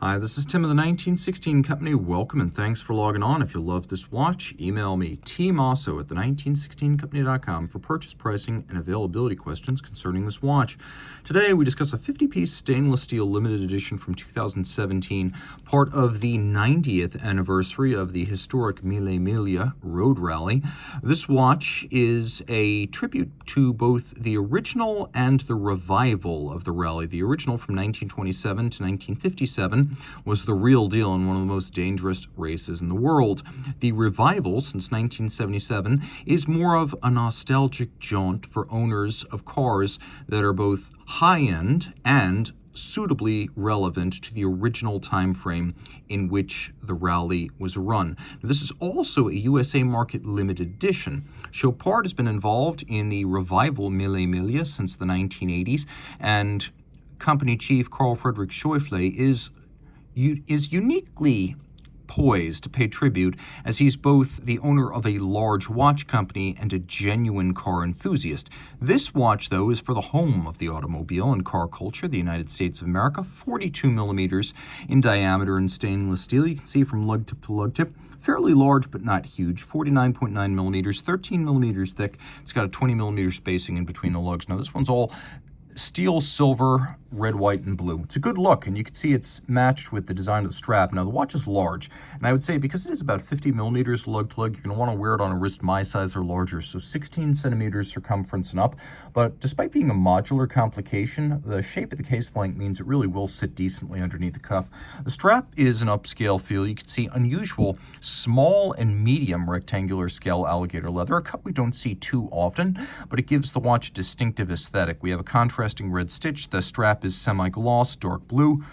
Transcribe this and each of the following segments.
Hi, this is Tim of the 1916 Company. Welcome and thanks for logging on. If you love this watch, email me, Team Mosso at the1916company.com for purchase pricing and availability questions concerning this watch. Today, we discuss a 50-piece stainless steel limited edition from 2017, part of the 90th anniversary of the historic Mille Miglia road rally. This watch is a tribute to both the original and the revival of the rally. The original from 1927 to 1957 was the real deal in one of the most dangerous races in the world. The revival, since 1977, is more of a nostalgic jaunt for owners of cars that are both high-end and suitably relevant to the original time frame in which the rally was run. Now, this is also a USA market limited edition. Chopard has been involved in the revival Mille Miglia since the 1980s, and company chief Carl Friedrich Schäufele is uniquely poised to pay tribute, as he's both the owner of a large watch company and a genuine car enthusiast. This watch, though, is for the home of the automobile and car culture, the United States of America, 42 millimeters in diameter in stainless steel. You can see from lug tip to lug tip, fairly large but not huge, 49.9 millimeters, 13 millimeters thick. It's got a 20 millimeter spacing in between the lugs. Now, this one's all steel, silver, red, white, and blue. It's a good look, and you can see it's matched with the design of the strap. Now, the watch is large, and I would say because it is about 50 millimeters lug to lug, you're going to want to wear it on a wrist my size or larger, so 16 centimeters circumference and up. But despite being a modular complication, the shape of the case flank means it really will sit decently underneath the cuff. The strap is an upscale feel. You can see unusual small and medium rectangular scale alligator leather, a cut we don't see too often, but it gives the watch a distinctive aesthetic. We have a contrasting red stitch. The strap is semi-gloss, dark blue.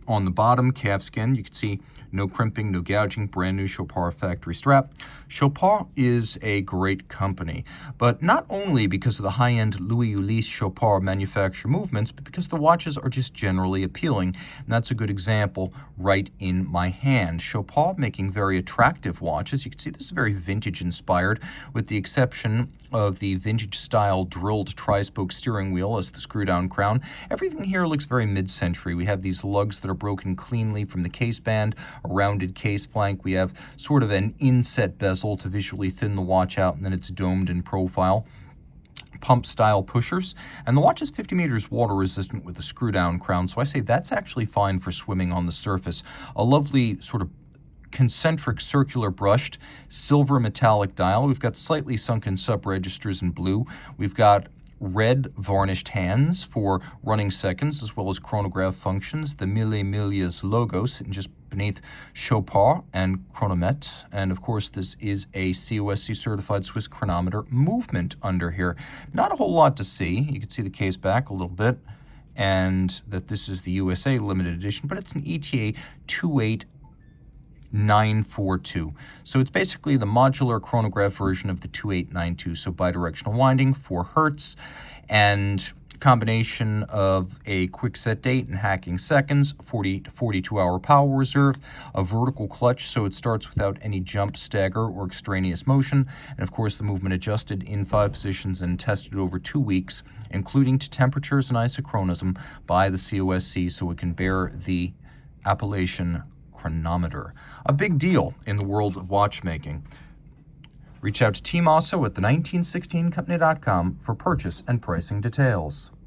On the bottom, calfskin, you can see no crimping, no gouging, brand new Chopard factory strap. Chopard is a great company, but not only because of the high-end Louis-Ulysse Chopard manufacture movements, but because the watches are just generally appealing, and that's a good example right in my hand. Chopard making very attractive watches. You can see this is very vintage-inspired, with the exception of the vintage-style drilled tri-spoke steering wheel as the screw-down crown. Everything here looks very mid-century. We have these lugs that are broken cleanly from the case band, a rounded case flank. We have sort of an inset bezel to visually thin the watch out, and then it's domed in profile. Pump style pushers, and the watch is 50 meters water resistant with a screw down crown, so I say that's actually fine for swimming on the surface. A lovely sort of concentric circular brushed silver metallic dial. We've got slightly sunken sub registers in blue. We've got red varnished hands for running seconds, as well as chronograph functions. The Mille Miglia's logo sitting just beneath Chopard and chronometre. And of course, this is a COSC certified Swiss chronometer movement under here. Not a whole lot to see. You can see the case back a little bit, and that this is the USA limited edition, but it's an ETA 28942. So it's basically the modular chronograph version of the 2892. So bidirectional winding, 4 hertz, and combination of a quick set date and hacking seconds, 40 to 42 hour power reserve, a vertical clutch so it starts without any jump, stagger, or extraneous motion, and of course the movement adjusted in 5 positions and tested over 2 weeks, including to temperatures and isochronism by the COSC, so it can bear the appellation chronometer. A big deal in the world of watchmaking. Reach out to Team Mosso at the1916company.com for purchase and pricing details.